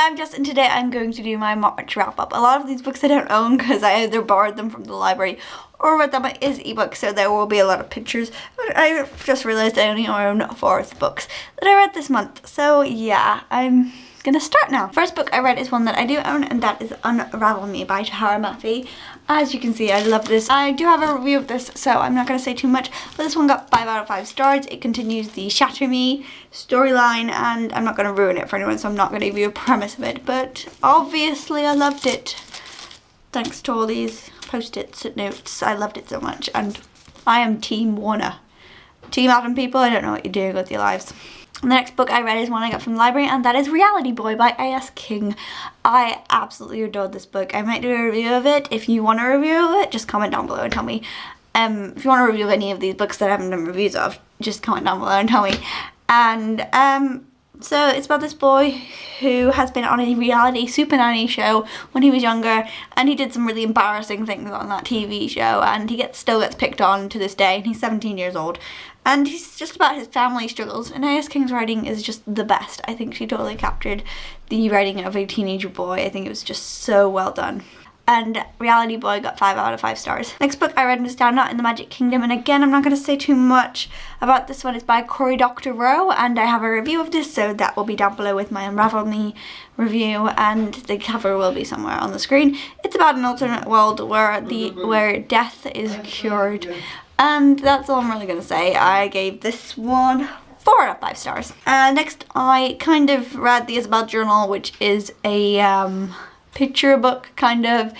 I'm Jess and today I'm going to do my March wrap up. A lot of these books I don't own because I either borrowed them from the library or read them as ebooks, so there will be a lot of pictures. But I just realised I only own 4 books that I read this month. So yeah, I'm gonna start now. First book I read is one that I do own, and that is Unravel Me by Tahereh Mafi. As you can see, I love this. I do have a review of this, so I'm not going to say too much, but this one got 5 out of 5 stars. It continues the Shatter Me storyline, and I'm not going to ruin it for anyone, so I'm not going to give you a premise of it, but obviously I loved it. Thanks to all these post-its and notes, I loved it so much, and I am Team Warner. Team Adam people, I don't know what you're doing with your lives. The next book I read is one I got from the library, and that is Reality Boy by A.S. King. I absolutely adored this book. I might do a review of it. If you want a review of it, just comment down below and tell me. If you want a review of any of these books that I haven't done reviews of, just comment down below and tell me. And so it's about this boy who has been on a reality Super Nanny show when he was younger, and he did some really embarrassing things on that TV show, and he still gets picked on to this day, and he's 17 years old. And he's just about his family struggles, and A.S. King's writing is just the best. I think she totally captured the writing of a teenager boy. I think it was just so well done. And Reality Boy got 5 out of 5 stars. Next book I read was Down Not in the Magic Kingdom, and again, I'm not going to say too much about this one. It's by Cory Doctorow, and I have a review of this, so that will be down below with my Unravel Me review, and the cover will be somewhere on the screen. It's about an alternate world where death is cured. And that's all I'm really going to say. I gave this one 4 out of 5 stars. Next, I kind of read the Isabel Journal, which is a picture book, kind of.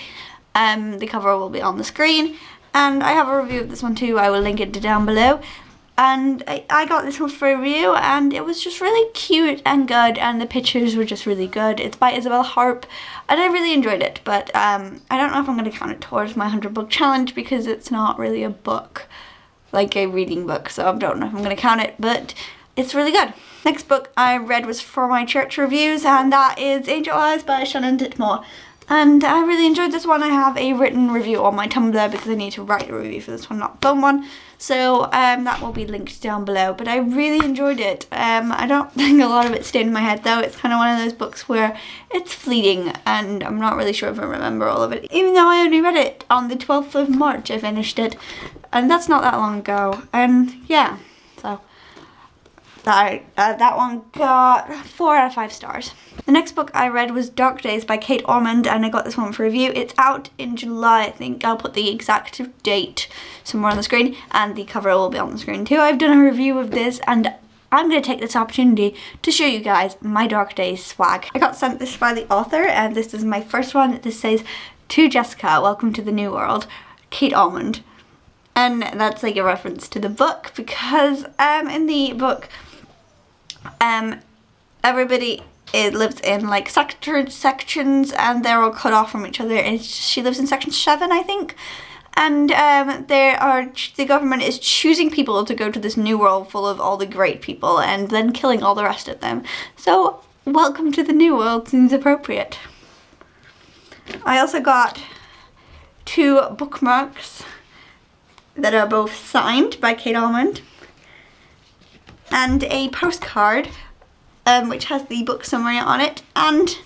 The cover will be on the screen. And I have a review of this one too. I will link it down below. And I got this one for a review, and it was just really cute and good, and the pictures were just really good. It's by Isabel Harp, and I really enjoyed it, but I don't know if I'm going to count it towards my 100 book challenge because it's not really a book, like a reading book, so I don't know if I'm going to count it, but it's really good. Next book I read was For My Church Reviews, and that is Angel Eyes by Shannon Ditmore. And I really enjoyed this one. I have a written review on my Tumblr because I need to write a review for this one, not film one. So that will be linked down below. But I really enjoyed it. I don't think a lot of it stayed in my head though. It's kind of one of those books where it's fleeting and I'm not really sure if I remember all of it. Even though I only read it on the 12th of March, I finished it. And that's not that long ago. And yeah, so that one got 4 out of 5 stars. The next book I read was Dark Days by Kate Ormond, and I got this one for review. It's out in July, I think. I'll put the exact date somewhere on the screen, and the cover will be on the screen too. I've done a review of this, and I'm going to take this opportunity to show you guys my Dark Days swag. I got sent this by the author, and this is my first one. This says, "To Jessica, welcome to the new world, Kate Ormond." And that's like a reference to the book, because in the book, everybody lives in like sections, and they're all cut off from each other. And she lives in section 7, I think. And the government is choosing people to go to this new world full of all the great people, and then killing all the rest of them. So welcome to the new world seems appropriate. I also got 2 bookmarks that are both signed by Kate Ormond, and a postcard which has the book summary on it, and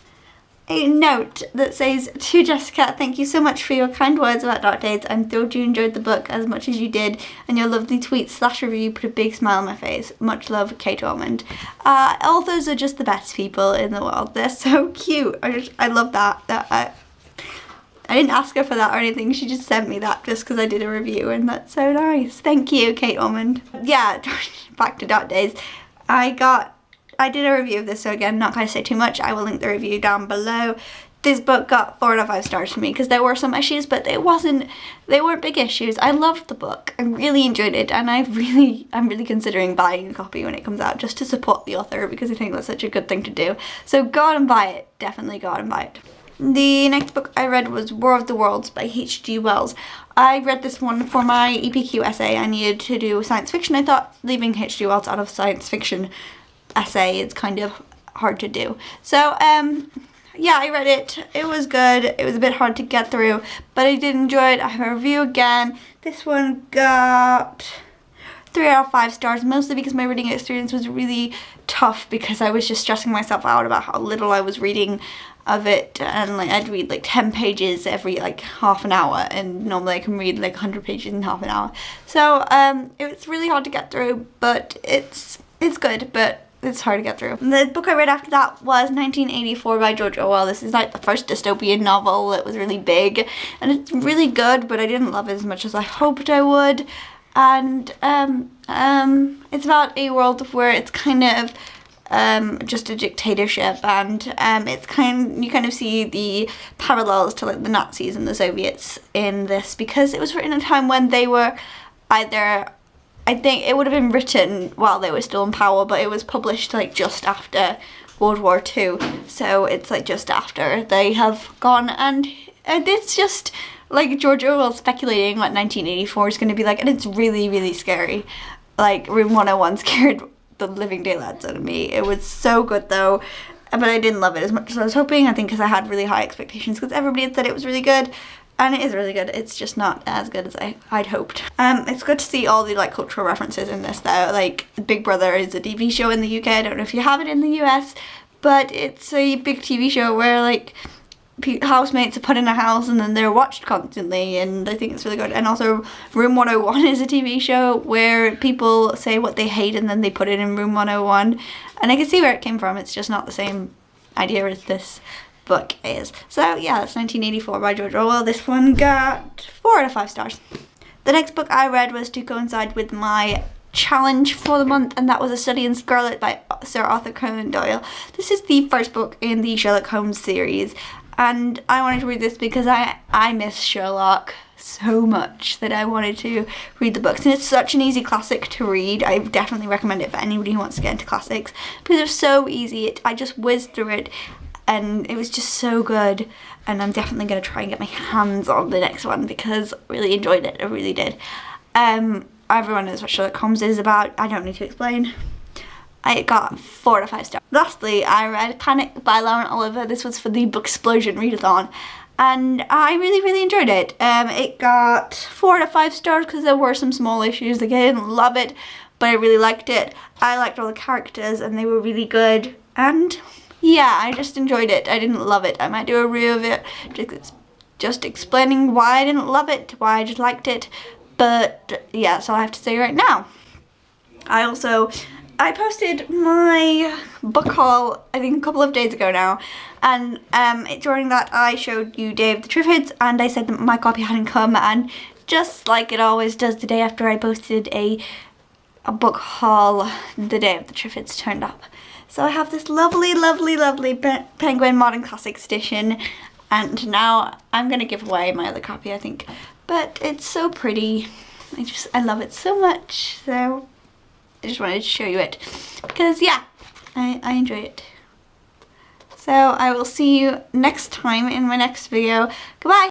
a note that says, "To Jessica, thank you so much for your kind words about Dark Days. I'm thrilled you enjoyed the book as much as you did, and your lovely tweet/review put a big smile on my face. Much love, Kate Ormond." Authors are just the best people in the world. They're so cute. I love that. I didn't ask her for that or anything. She just sent me that just because I did a review, and that's so nice. Thank you, Kate Ormond. Yeah, back to Dark Days. I did a review of this, so again, not going to say too much. I will link the review down below. This book got 4 out of 5 stars for me because there were some issues, but they weren't big issues. I loved the book. I really enjoyed it, and I'm really considering buying a copy when it comes out just to support the author because I think that's such a good thing to do. So go out and buy it. Definitely go out and buy it. The next book I read was War of the Worlds by H.G. Wells. I read this one for my EPQ essay. I needed to do science fiction. I thought leaving H.G. Wells out of science fiction essay is kind of hard to do. So yeah, I read it. It was good. It was a bit hard to get through, but I did enjoy it. I have a review again. This one got 3 out of 5 stars, mostly because my reading experience was really tough because I was just stressing myself out about how little I was reading of it, and like I'd read like 10 pages every like half an hour, and normally I can read like 100 pages in half an hour. So it was really hard to get through, but it's good, but it's hard to get through. The book I read after that was 1984 by George Orwell. This is like the first dystopian novel. It was really big and it's really good, but I didn't love it as much as I hoped I would. And it's about a world where it's kind of just a dictatorship, and you kind of see the parallels to like the Nazis and the Soviets in this, because it was written at a time when they were either, I think it would have been written while they were still in power, but it was published like just after World War II, so it's like just after they have gone, and it's just like George Orwell speculating what 1984 is going to be like, and it's really, really scary. Like Room 101 scared the living daylights out of me. It was so good though, but I didn't love it as much as I was hoping, I think because I had really high expectations because everybody had said it was really good. And it is really good. It's just not as good as I'd hoped. It's good to see all the like cultural references in this though. Like Big Brother is a TV show in the UK. I don't know if you have it in the US, but it's a big TV show where like housemates are put in a house and then they're watched constantly, and I think it's really good. And also Room 101 is a TV show where people say what they hate and then they put it in Room 101, and I can see where it came from. It's just not the same idea as this book is. So yeah, that's 1984 by George Orwell. This one got 4 out of 5 stars. The next book I read was to coincide with my challenge for the month, and that was A Study in Scarlet by Sir Arthur Conan Doyle. This is the first book in the Sherlock Holmes series, and I wanted to read this because I miss Sherlock so much that I wanted to read the books, and it's such an easy classic to read. I definitely recommend it for anybody who wants to get into classics because it's so easy. I just whizzed through it and it was just so good, and I'm definitely going to try and get my hands on the next one because I really enjoyed it. I really did. Everyone knows what Sherlock Holmes is about. I don't need to explain. I got 4 out of 5 stars. Lastly, I read Panic by Lauren Oliver. This was for the Booksplosion readathon, and I really, really enjoyed it. It got 4 out of 5 stars because there were some small issues. Like, I didn't love it, but I really liked it. I liked all the characters and they were really good, and yeah, I just enjoyed it. I didn't love it. I might do a review of it just explaining why I didn't love it, why I just liked it. But yeah, that's all I have to say right now. I posted my book haul, I think a couple of days ago now, and during that I showed you Day of the Triffids, and I said that my copy hadn't come, and just like it always does, the day after I posted a book haul, the Day of the Triffids turned up. So I have this lovely, lovely, lovely Penguin Modern Classics edition, and now I'm going to give away my other copy, I think. But it's so pretty. I love it so much. So I just wanted to show you it because yeah, I enjoy it. So I will see you next time in my next video. Goodbye.